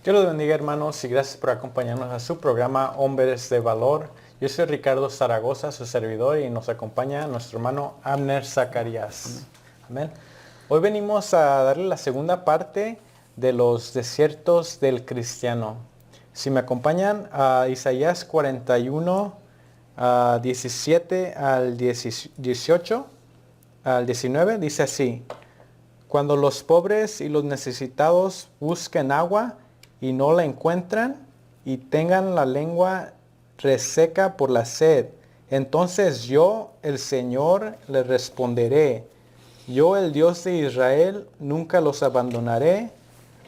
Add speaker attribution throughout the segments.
Speaker 1: Dios los bendiga, hermanos, y gracias por acompañarnos a su programa Hombres de Valor. Yo soy Ricardo Zaragoza, su servidor, y nos acompaña nuestro hermano Abner Zacarías. Amén. Hoy venimos a darle la segunda parte de los desiertos del cristiano. Si me acompañan a Isaías 41, 17 al 18, al 19, dice así: Cuando los pobres y los necesitados busquen agua y no la encuentran, y tengan la lengua reseca por la sed, entonces yo, el Señor, les responderé. Yo, el Dios de Israel, nunca los abandonaré.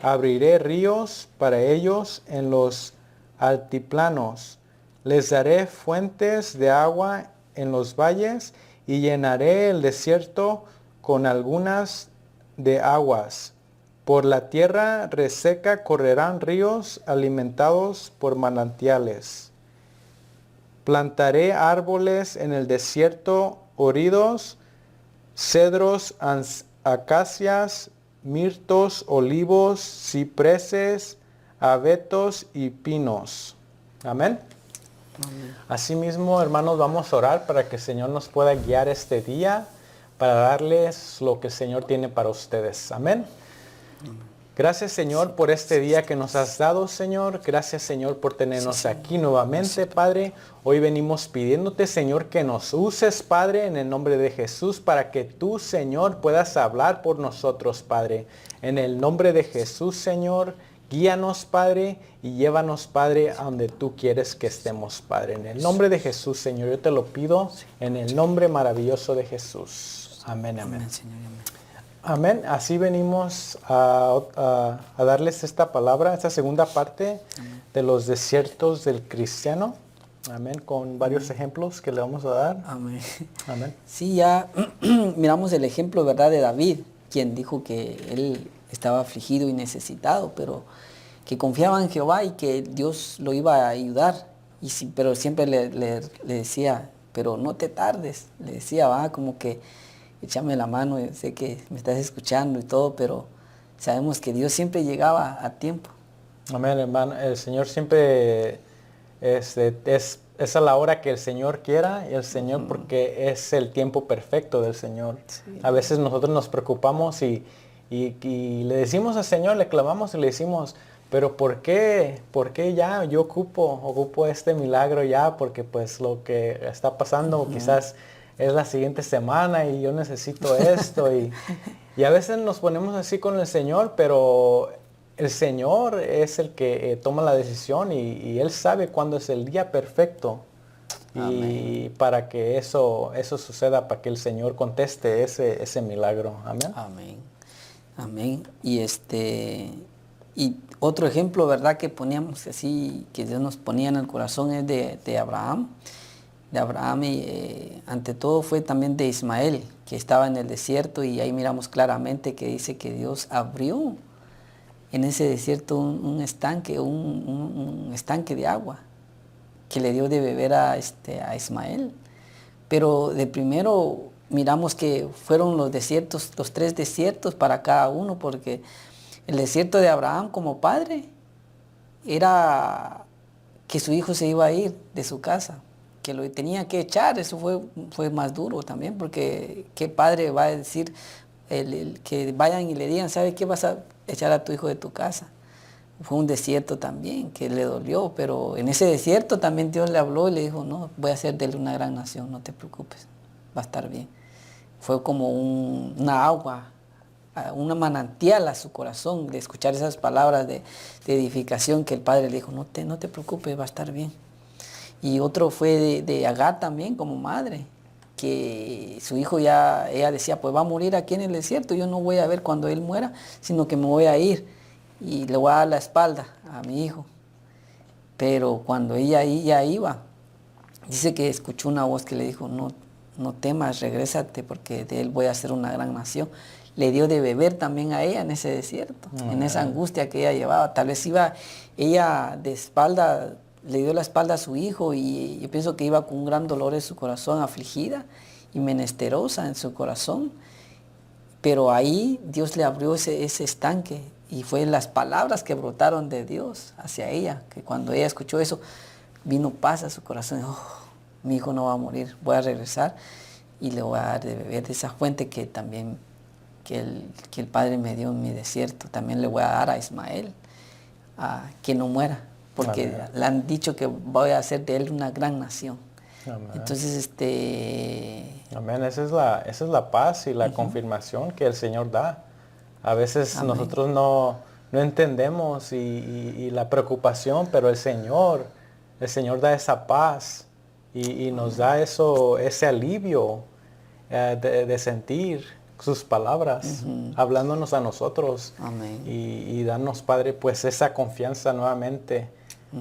Speaker 1: Abriré ríos para ellos en los altiplanos. Les daré fuentes de agua en los valles y llenaré el desierto con algunas de aguas. Por la tierra reseca correrán ríos alimentados por manantiales. Plantaré árboles en el desierto horidos, cedros, acacias, mirtos, olivos, cipreses, abetos y pinos. Amén.
Speaker 2: Amén.
Speaker 1: Asimismo, hermanos, vamos a orar para que el Señor nos pueda guiar este día, para darles lo que el Señor tiene para ustedes. Amén. Gracias, Señor, por este día que nos has dado, Señor. Gracias, Señor, por tenernos aquí nuevamente, Padre. Hoy venimos pidiéndote, Señor, que nos uses, Padre, en el nombre de Jesús, para que tú, Señor, puedas hablar por nosotros, Padre. En el nombre de Jesús, Señor, guíanos, Padre, y llévanos, Padre, a donde tú quieres que estemos, Padre. En el nombre de Jesús, Señor, yo te lo pido, en el nombre maravilloso de Jesús. Amén, amén.
Speaker 2: Amén, Señor, amén.
Speaker 1: Amén. Así venimos a darles esta palabra, esta segunda parte de los desiertos del cristiano. Amén. Con varios ejemplos que le vamos a dar.
Speaker 2: Amén.
Speaker 1: Amén.
Speaker 2: Sí, ya miramos el ejemplo, ¿verdad?, de David, quien dijo que él estaba afligido y necesitado, pero que confiaba en Jehová y que Dios lo iba a ayudar. Y sí, pero siempre le decía, pero no te tardes. Le decía, va, como que échame la mano, sé que me estás escuchando y todo, pero sabemos que Dios siempre llegaba a tiempo.
Speaker 1: Amén, hermano. El Señor siempre es a la hora que el Señor quiera, y el Señor porque es el tiempo perfecto del Señor.
Speaker 2: Sí.
Speaker 1: A veces nosotros nos preocupamos y le decimos al Señor, le clamamos y le decimos, pero ¿por qué? ¿Por qué ya? Yo ocupo este milagro ya, porque pues lo que está pasando quizás es la siguiente semana y yo necesito esto. y a veces nos ponemos así con el Señor, pero el Señor es el que toma la decisión y Él sabe cuándo es el día perfecto. Y para que eso suceda, para que el Señor conteste ese milagro. Amén.
Speaker 2: Amén. Amén. Y otro ejemplo, ¿verdad?, que poníamos así, que Dios nos ponía en el corazón, es de Abraham. De Abraham y ante todo fue también de Ismael, que estaba en el desierto, y ahí miramos claramente que dice que Dios abrió en ese desierto un estanque, un estanque de agua que le dio de beber a Ismael. Pero de primero miramos que fueron los desiertos, los 3 desiertos para cada uno, porque el desierto de Abraham como padre era que su hijo se iba a ir de su casa, que lo tenía que echar. Eso fue más duro también, porque qué padre va a decir que vayan y le digan, ¿sabe qué? Vas a echar a tu hijo de tu casa. Fue un desierto también que le dolió, pero en ese desierto también Dios le habló y le dijo, no, voy a hacer de él una gran nación, no te preocupes, va a estar bien. Fue como una agua, una manantial a su corazón de escuchar esas palabras de edificación, que el padre le dijo, no te preocupes, va a estar bien. Y otro fue de Agar también como madre, que su hijo ella decía, pues va a morir aquí en el desierto, yo no voy a ver cuando él muera, sino que me voy a ir y le voy a dar la espalda a mi hijo. Pero cuando ella iba, dice que escuchó una voz que le dijo, no temas, regrésate, porque de él voy a hacer una gran nación. Le dio de beber también a ella en ese desierto, en esa angustia que ella llevaba. Tal vez iba ella de espalda, le dio la espalda a su hijo, y yo pienso que iba con un gran dolor en su corazón, afligida y menesterosa en su corazón. Pero ahí Dios le abrió ese estanque Y fue las palabras que brotaron de Dios hacia ella, que cuando ella escuchó eso, vino paz a su corazón. Oh, mi hijo no va a morir, voy a regresar y le voy a dar de beber de esa fuente que también que el Padre me dio en mi desierto. También le voy a dar a Ismael, que no muera, porque
Speaker 1: Amén.
Speaker 2: le han dicho que voy a hacer de él una gran nación.
Speaker 1: Amén.
Speaker 2: Entonces,
Speaker 1: Amén. Esa es la paz y la confirmación que el Señor da. A veces
Speaker 2: Amén.
Speaker 1: nosotros no entendemos y la preocupación, pero el Señor da esa paz y nos da ese alivio de sentir sus palabras, hablándonos a nosotros.
Speaker 2: Amén.
Speaker 1: Y darnos, Padre, pues esa confianza nuevamente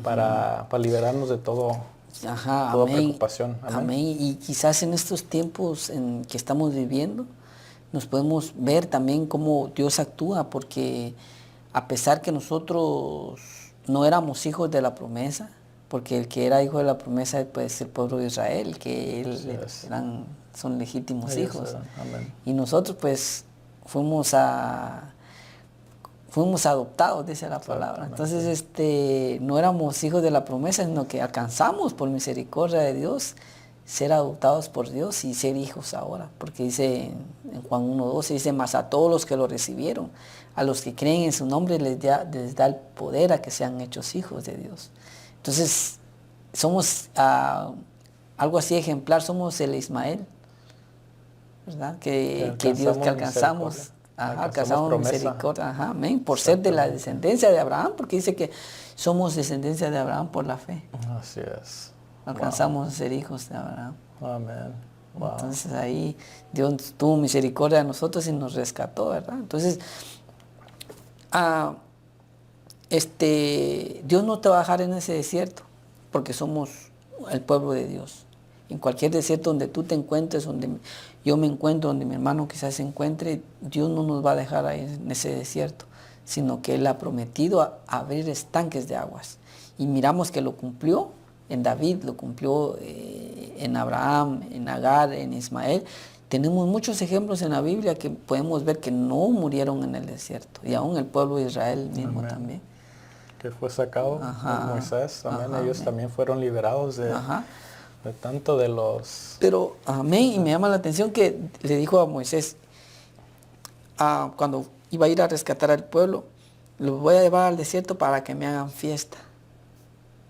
Speaker 1: para liberarnos de toda
Speaker 2: amén.
Speaker 1: preocupación. Amén.
Speaker 2: Amén. Y quizás en estos tiempos en que estamos viviendo, nos podemos ver también cómo Dios actúa, porque a pesar que nosotros no éramos hijos de la promesa, porque el que era hijo de la promesa pues el pueblo de Israel, que son legítimos hijos.
Speaker 1: Amén.
Speaker 2: Y nosotros pues fuimos adoptados, dice la palabra. Entonces no éramos hijos de la promesa, sino que alcanzamos por misericordia de Dios ser adoptados por Dios y ser hijos ahora, porque dice en Juan 1:12, dice, mas a todos los que lo recibieron, a los que creen en su nombre les da el poder a que sean hechos hijos de Dios. Entonces somos algo así ejemplar, somos el Ismael, ¿verdad? Que Dios, que alcanzamos misericordia, amén, por ser de la descendencia de Abraham, porque dice que somos descendencia de Abraham por la fe.
Speaker 1: Así es.
Speaker 2: Alcanzamos a ser hijos de Abraham.
Speaker 1: Amén. Wow.
Speaker 2: Entonces ahí Dios tuvo misericordia de nosotros y nos rescató, ¿verdad? Entonces, Dios no te va a dejar en ese desierto, porque somos el pueblo de Dios. En cualquier desierto donde tú te encuentres, donde yo me encuentro, donde mi hermano quizás se encuentre, Dios no nos va a dejar ahí en ese desierto, sino que Él ha prometido abrir estanques de aguas. Y miramos que lo cumplió en David, lo cumplió en Abraham, en Agar, en Ismael. Tenemos muchos ejemplos en la Biblia que podemos ver que no murieron en el desierto, y aún el pueblo de Israel mismo también.
Speaker 1: Que fue sacado por Moisés, amén. Ellos también fueron liberados de tanto de los...
Speaker 2: Pero, amén, y me llama la atención que le dijo a Moisés, cuando iba a ir a rescatar al pueblo, los voy a llevar al desierto para que me hagan fiesta,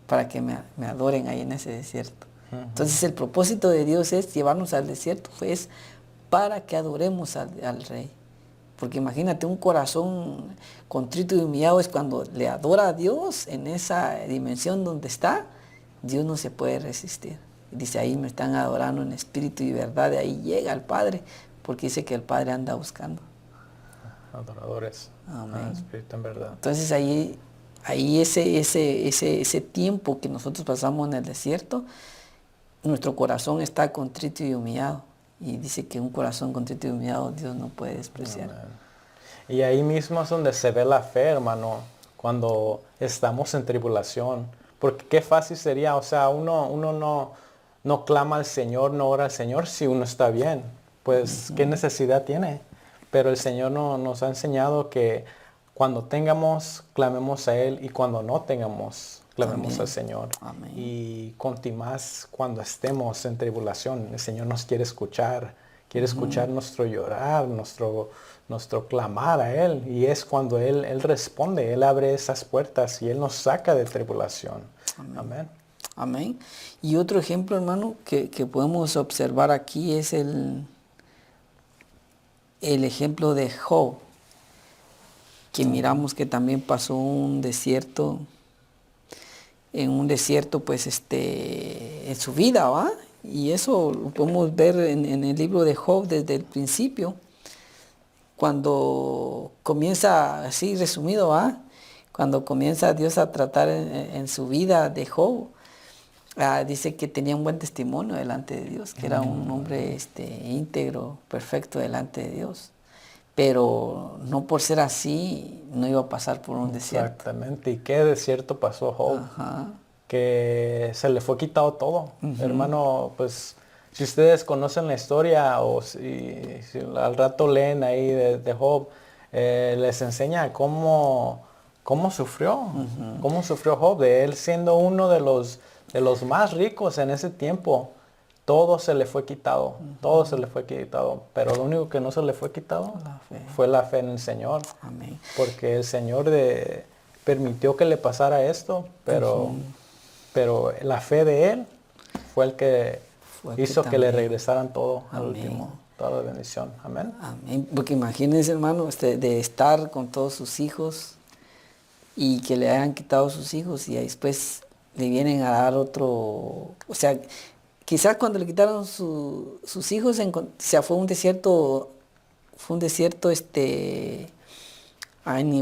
Speaker 2: para que me adoren ahí en ese desierto. Entonces el propósito de Dios es llevarnos al desierto, pues para que adoremos al Rey. Porque imagínate, un corazón contrito y humillado es cuando le adora a Dios en esa dimensión donde está, Dios no se puede resistir. Dice, ahí me están adorando en espíritu y verdad, de ahí llega al Padre, porque dice que el Padre anda buscando
Speaker 1: adoradores.
Speaker 2: Amén.
Speaker 1: Espíritu en verdad.
Speaker 2: Entonces ahí ese tiempo que nosotros pasamos en el desierto, nuestro corazón está contrito y humillado. Y dice que un corazón contrito y humillado Dios no puede despreciar.
Speaker 1: Amén. Y ahí mismo es donde se ve la fe, hermano, cuando estamos en tribulación. Porque qué fácil sería, o sea, uno no clama al Señor, no ora al Señor si uno está bien. Pues, ¿qué necesidad tiene? Pero el Señor nos ha enseñado que cuando tengamos, clamemos a Él, y cuando no tengamos, clamemos al Señor.
Speaker 2: Amén.
Speaker 1: Y más cuando estemos en tribulación, el Señor nos quiere escuchar nuestro llorar, nuestro clamar a Él. Y es cuando Él responde, Él abre esas puertas y Él nos saca de tribulación. Amén.
Speaker 2: Amén. Y otro ejemplo, hermano, que podemos observar aquí es el ejemplo de Job, que miramos que también pasó un desierto, pues en su vida, ¿va? Y eso lo podemos ver en el libro de Job desde el principio, cuando comienza, así resumido, ¿va? Cuando comienza Dios a tratar en su vida de Job, dice que tenía un buen testimonio delante de Dios, que era un hombre íntegro, perfecto delante de Dios. Pero no por ser así, no iba a pasar por un desierto.
Speaker 1: Exactamente. ¿Y qué desierto pasó Job? Que se le fue quitado todo. Hermano, pues si ustedes conocen la historia o si al rato leen ahí de Job, les enseña cómo sufrió, cómo sufrió Job, de él siendo uno de los más ricos en ese tiempo. Todo se le fue quitado, todo se le fue quitado, pero lo único que no se le fue quitado fue la fe en el Señor.
Speaker 2: Amén.
Speaker 1: Porque el Señor permitió que le pasara esto, pero la fe de él fue el que hizo que le regresaran todo al último, toda la bendición. Amén.
Speaker 2: Amén. Porque imagínense, hermano, de estar con todos sus hijos y que le hayan quitado sus hijos y después le vienen a dar otro, o sea, quizás cuando le quitaron sus hijos, o sea, fue un desierto en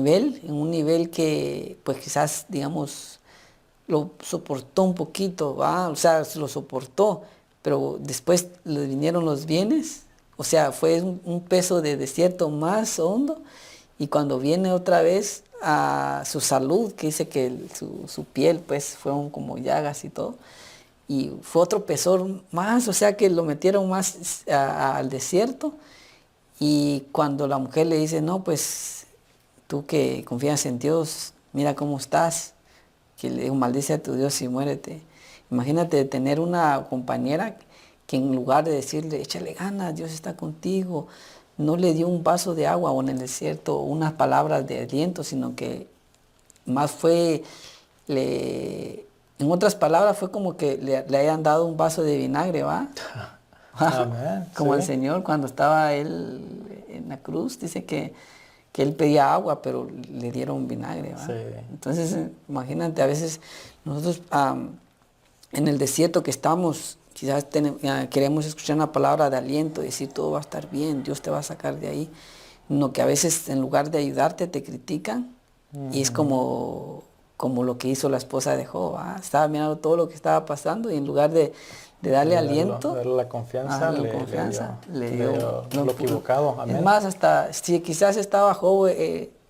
Speaker 2: un nivel que pues quizás, digamos, lo soportó un poquito, ¿va? O sea, lo soportó, pero después le vinieron los bienes, o sea, fue un peso de desierto más hondo, y cuando viene otra vez a su salud, que dice que su piel pues fueron como llagas y todo, y fue otro pesor más, o sea que lo metieron más al desierto, y cuando la mujer le dice, no, pues tú que confías en Dios, mira cómo estás, que le digo, maldice a tu Dios y muérete. Imagínate tener una compañera que en lugar de decirle, échale ganas, Dios está contigo, no le dio un vaso de agua o en el desierto unas palabras de aliento, sino que más fue, en otras palabras, fue como que le hayan dado un vaso de vinagre, ¿va?
Speaker 1: Amén.
Speaker 2: Como
Speaker 1: sí.
Speaker 2: el Señor cuando estaba él en la cruz, dice que él pedía agua, pero le dieron vinagre, ¿va?
Speaker 1: Sí.
Speaker 2: Entonces, imagínate, a veces nosotros en el desierto que estamos, quizás queremos escuchar una palabra de aliento, decir todo va a estar bien, Dios te va a sacar de ahí, no, que a veces en lugar de ayudarte te critican, y es como lo que hizo la esposa de Job, ¿va? Estaba mirando todo lo que estaba pasando y en lugar de darle aliento,
Speaker 1: darle la confianza,
Speaker 2: le dio
Speaker 1: lo equivocado. Amén.
Speaker 2: Es más, hasta si quizás estaba Job,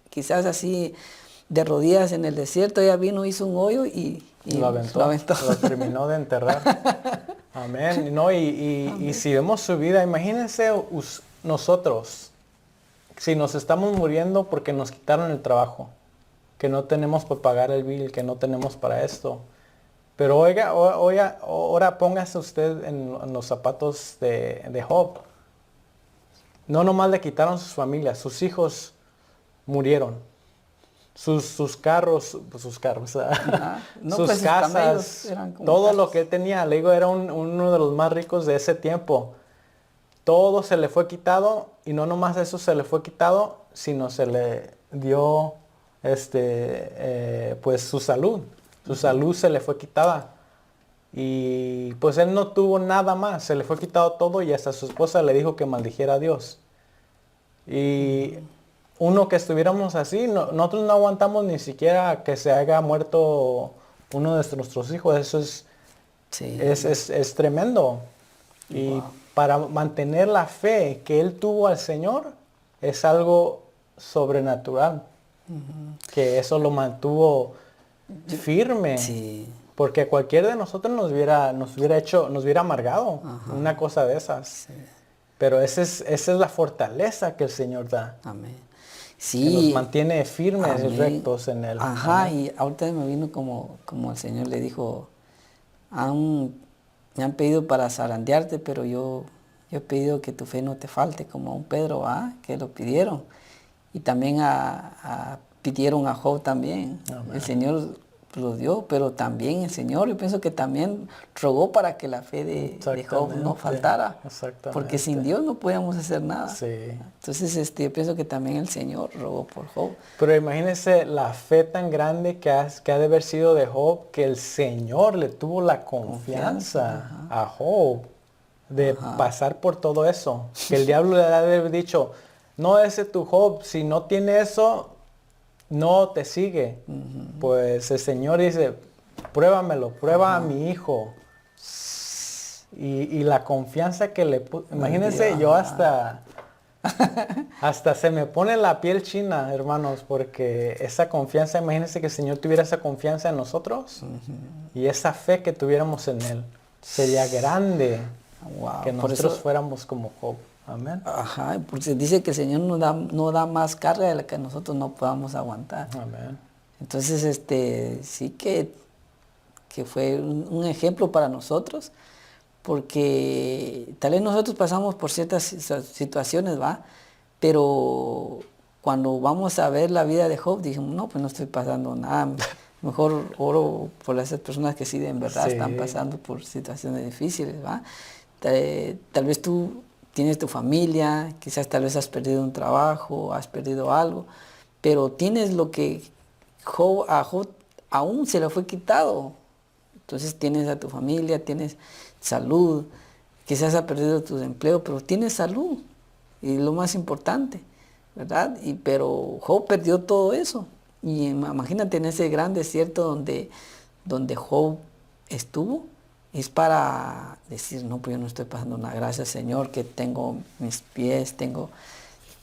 Speaker 2: quizás así de rodillas en el desierto, ella vino, hizo un hoyo y
Speaker 1: lo aventó. Lo terminó de enterrar. Amén. No, y si vemos su vida, imagínense nosotros, si nos estamos muriendo porque nos quitaron el trabajo, que no tenemos para pagar el bill, que no tenemos para esto. Pero oiga, ahora póngase usted en los zapatos de Job. No nomás le quitaron sus familias, sus hijos murieron. Sus carros,
Speaker 2: no,
Speaker 1: sus
Speaker 2: pues
Speaker 1: casas,
Speaker 2: eran como
Speaker 1: todo
Speaker 2: carros.
Speaker 1: lo que él tenía. Le digo, era uno de los más ricos de ese tiempo. Todo se le fue quitado, y no nomás eso se le fue quitado, sino se le dio pues su salud. Su salud se le fue quitada. Y pues él no tuvo nada más. Se le fue quitado todo, y hasta su esposa le dijo que maldijera a Dios. Y uno que estuviéramos así, nosotros no aguantamos ni siquiera que se haya muerto uno de nuestros hijos. Eso es tremendo. Y para mantener la fe que él tuvo al Señor, es algo sobrenatural. Que eso lo mantuvo firme.
Speaker 2: Sí.
Speaker 1: Porque cualquiera de nosotros nos hubiera amargado una cosa de esas.
Speaker 2: Sí.
Speaker 1: Pero esa es la fortaleza que el Señor da.
Speaker 2: Amén.
Speaker 1: Que
Speaker 2: Sí.
Speaker 1: nos mantiene firmes y
Speaker 2: Amén.
Speaker 1: rectos en él.
Speaker 2: Ajá,
Speaker 1: Amén.
Speaker 2: y ahorita me vino como el Señor le dijo, me han pedido para zarandearte, pero yo he pedido que tu fe no te falte, como a un Pedro, que lo pidieron. Y también pidieron a Job también.
Speaker 1: Amén.
Speaker 2: El Señor lo dio, pero también el Señor, yo pienso que también rogó para que la fe de Job no faltara.
Speaker 1: Exactamente.
Speaker 2: Porque sin Dios no podíamos hacer nada.
Speaker 1: Sí.
Speaker 2: Entonces yo pienso que también el Señor rogó por Job.
Speaker 1: Pero imagínense la fe tan grande que ha de haber sido de Job, que el Señor le tuvo la confianza a Job de pasar por todo eso. Que el diablo le ha de haber dicho, no, ese tu Job, si no tiene eso, no te sigue. Pues el Señor dice, pruébamelo, prueba a mi hijo. Y la confianza que le puso. Imagínense, yo hasta se me pone la piel china, hermanos, porque esa confianza, imagínense que el Señor tuviera esa confianza en nosotros, y esa fe que tuviéramos en Él. Sería grande.
Speaker 2: Wow.
Speaker 1: Que nosotros fuéramos como Job. Amén.
Speaker 2: Ajá, porque dice que el Señor no da más carga de la que nosotros no podamos aguantar.
Speaker 1: Amén.
Speaker 2: Entonces, sí que fue un ejemplo para nosotros, porque tal vez nosotros pasamos por ciertas situaciones, ¿va? Pero cuando vamos a ver la vida de Job, dijimos, no, pues no estoy pasando nada. Mejor oro por esas personas que sí, en verdad están pasando por situaciones difíciles, ¿va? Tal vez tú tienes tu familia, quizás tal vez has perdido un trabajo, has perdido algo, pero tienes lo que a Job aún se le fue quitado. Entonces tienes a tu familia, tienes salud, quizás has perdido tu empleo, pero tienes salud, y lo más importante, ¿verdad? Pero Job perdió todo eso. Y imagínate en ese gran desierto donde Job estuvo, es para decir, no, pues yo no estoy pasando nada, gracias Señor que tengo mis pies, tengo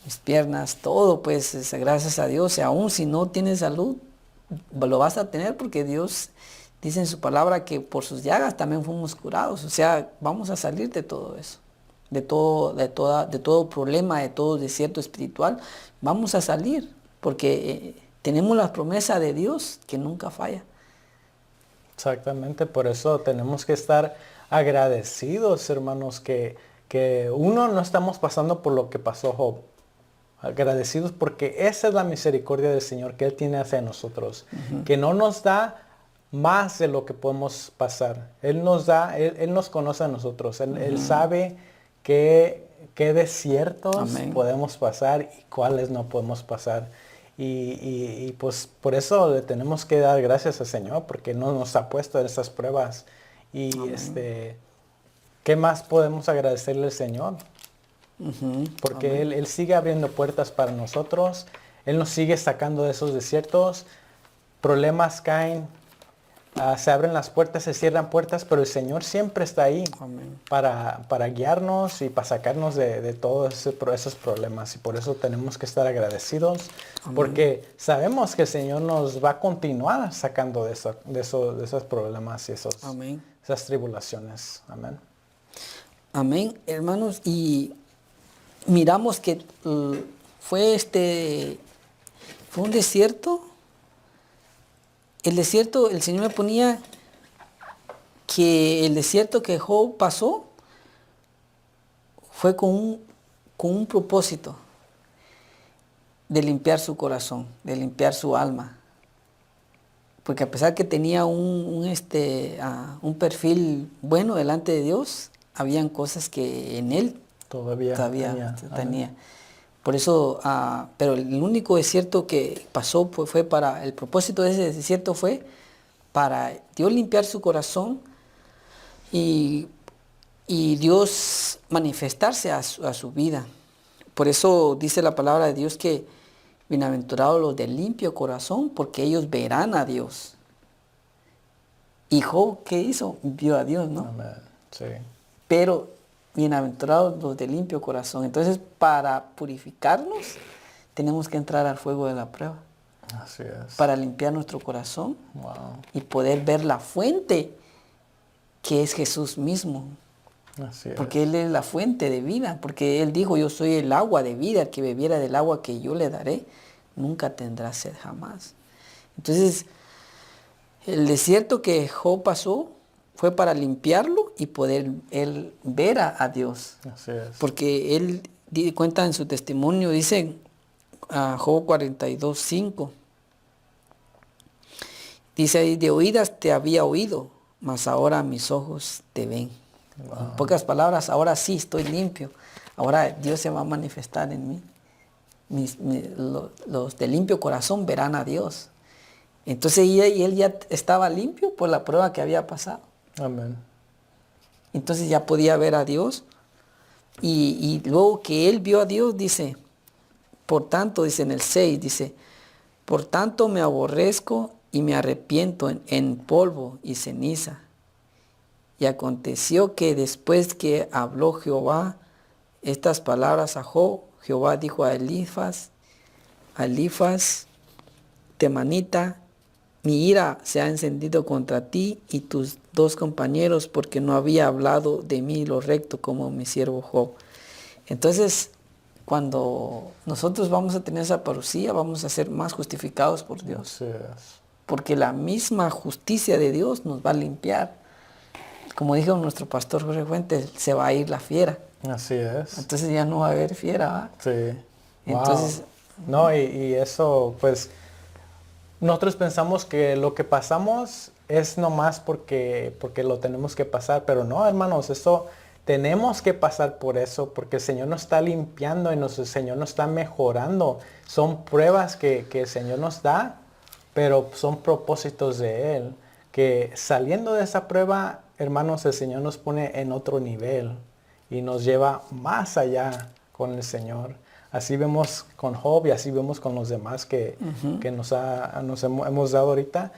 Speaker 2: mis piernas, todo, pues gracias a Dios. Y aún si no tienes salud, lo vas a tener, porque Dios dice en su palabra que por sus llagas también fuimos curados. O sea, vamos a salir de todo eso, de todo problema, de todo desierto espiritual. Vamos a salir, porque tenemos la promesa de Dios que nunca falla.
Speaker 1: Exactamente, por eso tenemos que estar agradecidos, hermanos, que uno no estamos pasando por lo que pasó Job. Agradecidos porque esa es la misericordia del Señor que Él tiene hacia nosotros, que no nos da más de lo que podemos pasar. Él nos da, Él nos conoce a nosotros, Él sabe qué desiertos podemos pasar y cuáles no podemos pasar. Y pues por eso le tenemos que dar gracias al Señor, porque no nos ha puesto en estas pruebas. Y ¿qué más podemos agradecerle al Señor? Porque Él sigue abriendo puertas para nosotros. Él nos sigue sacando de esos desiertos. Problemas caen, se abren las puertas, se cierran puertas, pero el Señor siempre está ahí para guiarnos y para sacarnos de todos esos problemas. Y por eso tenemos que estar agradecidos, porque sabemos que el Señor nos va a continuar sacando de esos problemas y esas tribulaciones. Amén.
Speaker 2: Amén, hermanos. Y miramos que fue un desierto. El desierto, el Señor me ponía que el desierto que Job pasó fue con un propósito de limpiar su corazón, de limpiar su alma. Porque a pesar que tenía un perfil bueno delante de Dios, habían cosas que en él todavía tenía. Por eso, pero el único desierto que pasó fue para, el propósito de ese desierto fue para Dios limpiar su corazón y Dios manifestarse a su vida. Por eso dice la palabra de Dios que bienaventurados los de limpio corazón, porque ellos verán a Dios. Y Job, ¿qué hizo? Vio a Dios, ¿no?
Speaker 1: Amén. Sí.
Speaker 2: Pero bienaventurados los de limpio corazón. Entonces, para purificarnos, tenemos que entrar al fuego de la prueba.
Speaker 1: Así es.
Speaker 2: Para limpiar nuestro corazón y poder ver la fuente que es Jesús mismo.
Speaker 1: Así es.
Speaker 2: Porque Él es la fuente de vida. Porque Él dijo, yo soy el agua de vida. El que bebiera del agua que yo le daré, nunca tendrá sed jamás. Entonces, el desierto que Job pasó fue para limpiarlo y poder él ver a Dios.
Speaker 1: Así es.
Speaker 2: Porque él cuenta en su testimonio, dice a Job 42:5. Dice ahí, de oídas te había oído, mas ahora mis ojos te ven. Wow. En pocas palabras, ahora sí estoy limpio. Ahora Dios se va a manifestar en mí. Los de limpio corazón verán a Dios. Entonces y él ya estaba limpio por la prueba que había pasado.
Speaker 1: Amén.
Speaker 2: Entonces ya podía ver a Dios. Y luego que él vio a Dios, dice, por tanto, dice en el 6, dice, por tanto me aborrezco y me arrepiento en polvo y ceniza. Y aconteció que después que habló Jehová estas palabras a Job, Jehová dijo a Elifaz temanita, mi ira se ha encendido contra ti y tus 2 compañeros, porque no había hablado de mí lo recto como mi siervo Job. Entonces, cuando nosotros vamos a tener esa parucía, vamos a ser más justificados por Dios.
Speaker 1: Así es.
Speaker 2: Porque la misma justicia de Dios nos va a limpiar. Como dijo nuestro pastor Jorge Fuentes, se va a ir la fiera.
Speaker 1: Así es.
Speaker 2: Entonces ya no va a haber fiera, ¿va?
Speaker 1: Sí.
Speaker 2: Entonces,
Speaker 1: No, y eso, pues, nosotros pensamos que lo que pasamos es nomás porque lo tenemos que pasar, pero no, hermanos, eso tenemos que pasar por eso, porque el Señor nos está limpiando y el Señor nos está mejorando. Son pruebas que el Señor nos da, pero son propósitos de Él. Que saliendo de esa prueba, hermanos, el Señor nos pone en otro nivel y nos lleva más allá con el Señor. Así vemos con Job y así vemos con los demás que nos hemos dado ahorita.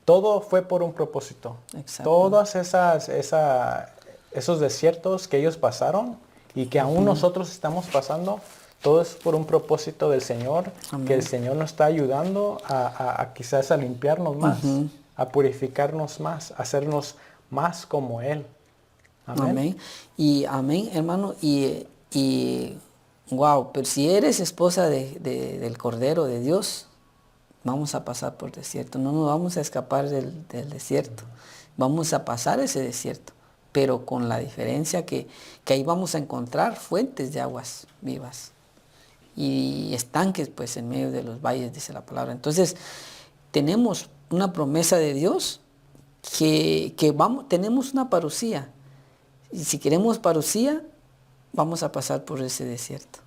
Speaker 1: Todo fue por un propósito.
Speaker 2: Exacto.
Speaker 1: Todos esos desiertos que ellos pasaron y que aún nosotros estamos pasando, todo es por un propósito del Señor.
Speaker 2: Amén.
Speaker 1: Que el Señor nos está ayudando a quizás a limpiarnos más, a purificarnos más, a hacernos más como Él. Amén.
Speaker 2: Amén. Y amén, hermano. Y wow, pero si eres esposa del Cordero de Dios, vamos a pasar por desierto. No nos vamos a escapar del desierto. Vamos a pasar ese desierto. Pero con la diferencia que ahí vamos a encontrar fuentes de aguas vivas. Y estanques, pues, en medio de los valles, dice la palabra. Entonces, tenemos una promesa de Dios que tenemos una parucía. Y si queremos parucía, vamos a pasar por ese desierto.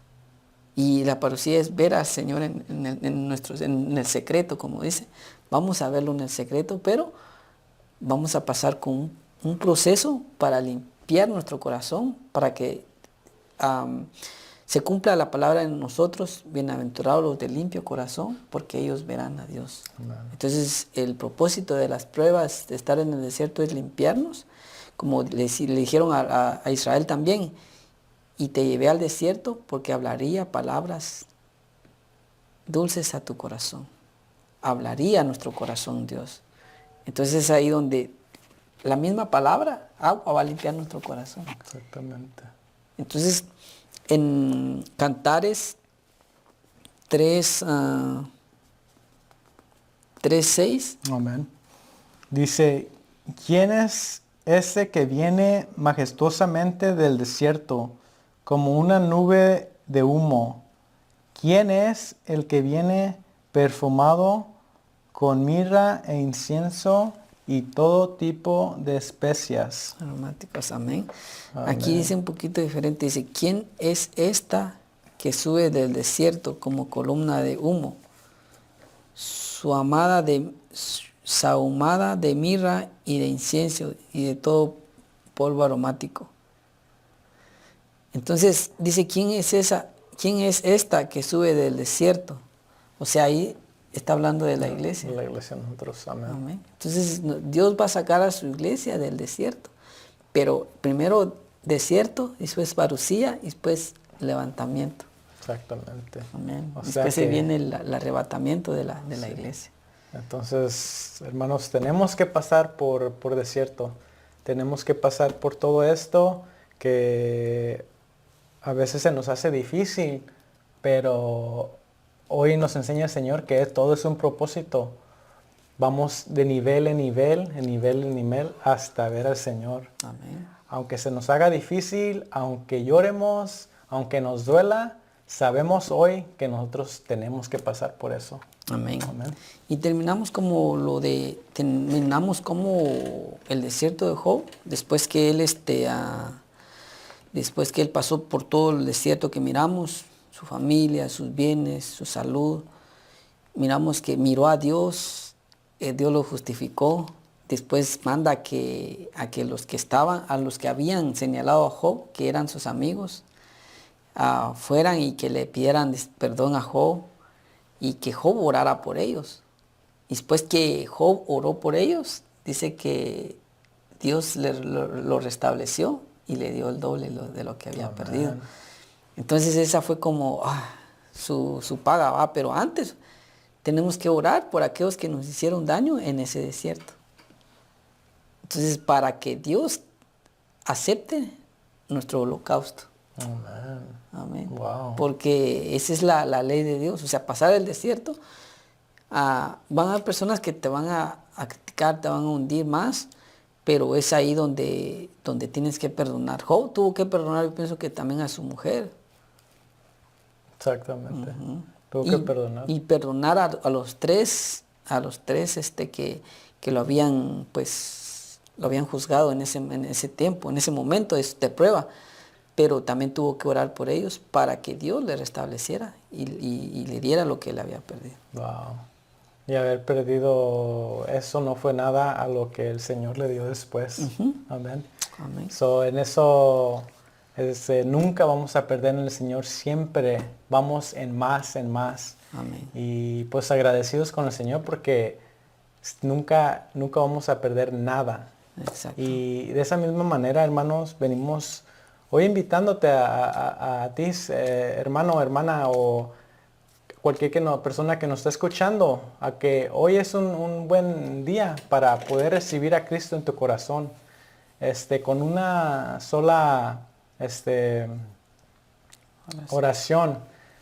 Speaker 2: Y la parucía es ver al Señor en el secreto, como dice. Vamos a verlo en el secreto, pero vamos a pasar con un proceso para limpiar nuestro corazón, para que se cumpla la palabra en nosotros, bienaventurados los de limpio corazón, porque ellos verán a Dios.
Speaker 1: Amén.
Speaker 2: Entonces, el propósito de las pruebas de estar en el desierto es limpiarnos, como le dijeron a Israel también, y te llevé al desierto porque hablaría palabras dulces a tu corazón. Hablaría a nuestro corazón Dios. Entonces es ahí donde la misma palabra, agua, va a limpiar nuestro corazón.
Speaker 1: Exactamente.
Speaker 2: Entonces, en Cantares 3:6.
Speaker 1: Amén. Dice, ¿quién es ese que viene majestuosamente del desierto, como una nube de humo? ¿Quién es el que viene perfumado con mirra e incienso y todo tipo de especias?
Speaker 2: Aromáticos, amén.
Speaker 1: Amén.
Speaker 2: Aquí dice un poquito diferente, dice, ¿quién es esta que sube del desierto como columna de humo? Sahumada de mirra y de incienso y de todo polvo aromático. Entonces dice, ¿quién es esta que sube del desierto? O sea, ahí está hablando de la iglesia.
Speaker 1: La iglesia nosotros, amén.
Speaker 2: Amén. Entonces Dios va a sacar a su iglesia del desierto. Pero primero desierto, después parucía y después levantamiento.
Speaker 1: Exactamente.
Speaker 2: Amén.
Speaker 1: O sea
Speaker 2: Después
Speaker 1: que-
Speaker 2: viene el arrebatamiento de la iglesia.
Speaker 1: Entonces, hermanos, tenemos que pasar por desierto. Tenemos que pasar por todo esto que a veces se nos hace difícil, pero hoy nos enseña el Señor que todo es un propósito. Vamos de nivel en nivel, hasta ver al Señor.
Speaker 2: Amén.
Speaker 1: Aunque se nos haga difícil, aunque lloremos, aunque nos duela, sabemos hoy que nosotros tenemos que pasar por eso.
Speaker 2: Amén.
Speaker 1: Amén.
Speaker 2: Y terminamos como el desierto de Job, después que él pasó por todo el desierto que miramos, su familia, sus bienes, su salud. Miramos que miró a Dios, Dios lo justificó. Después manda a que los que habían señalado a Job, que eran sus amigos, fueran y que le pidieran perdón a Job y que Job orara por ellos. Y después que Job oró por ellos, dice que Dios lo restableció y le dio el doble de lo que había
Speaker 1: Amén.
Speaker 2: perdido. Entonces esa fue como su paga, ¿va? Pero antes tenemos que orar por aquellos que nos hicieron daño en ese desierto. Entonces, para que Dios acepte nuestro holocausto,
Speaker 1: Amén.
Speaker 2: Amén.
Speaker 1: Wow.
Speaker 2: Porque esa es la ley de Dios. O sea, pasar el desierto, van a haber personas que te van a criticar, te van a hundir más, pero es ahí donde tienes que perdonar. Job tuvo que perdonar, yo pienso que también a su mujer.
Speaker 1: Exactamente. Tuvo que perdonar.
Speaker 2: Y perdonar a los tres que lo habían, pues, lo habían juzgado en ese tiempo, en ese momento de prueba. Pero también tuvo que orar por ellos para que Dios le restableciera y le diera lo que él había perdido.
Speaker 1: Wow. Y haber perdido eso no fue nada a lo que el Señor le dio después. Amén.
Speaker 2: Amén.
Speaker 1: So, en eso nunca vamos a perder en el Señor, siempre vamos en más, en más.
Speaker 2: Amén.
Speaker 1: Y pues agradecidos con el Señor porque nunca vamos a perder nada.
Speaker 2: Exacto.
Speaker 1: Y de esa misma manera, hermanos, venimos hoy invitándote a ti, hermano, hermana, o cualquier persona que nos está escuchando, a que hoy es un buen día para poder recibir a Cristo en tu corazón. Con una sola oración.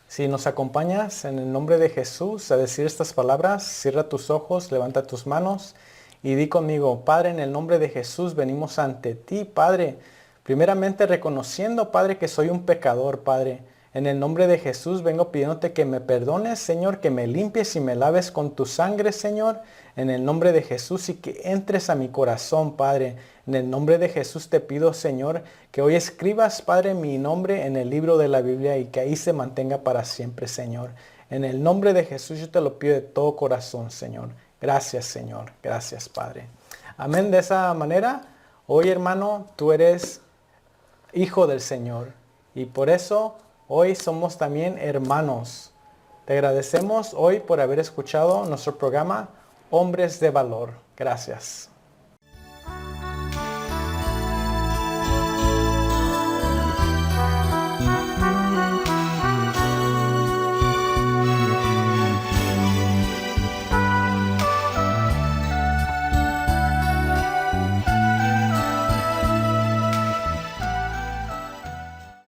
Speaker 1: Si nos acompañas en el nombre de Jesús a decir estas palabras, cierra tus ojos, levanta tus manos y di conmigo: Padre, en el nombre de Jesús venimos ante ti, Padre. Primeramente reconociendo, Padre, que soy un pecador, Padre. En el nombre de Jesús vengo pidiéndote que me perdones, Señor, que me limpies y me laves con tu sangre, Señor. En el nombre de Jesús y que entres a mi corazón, Padre. En el nombre de Jesús te pido, Señor, que hoy escribas, Padre, mi nombre en el libro de la Biblia y que ahí se mantenga para siempre, Señor. En el nombre de Jesús yo te lo pido de todo corazón, Señor. Gracias, Señor. Gracias, Padre. Amén. De esa manera, hoy, hermano, tú eres hijo del Señor. Y por eso hoy somos también hermanos. Te agradecemos hoy por haber escuchado nuestro programa Hombres de Valor. Gracias.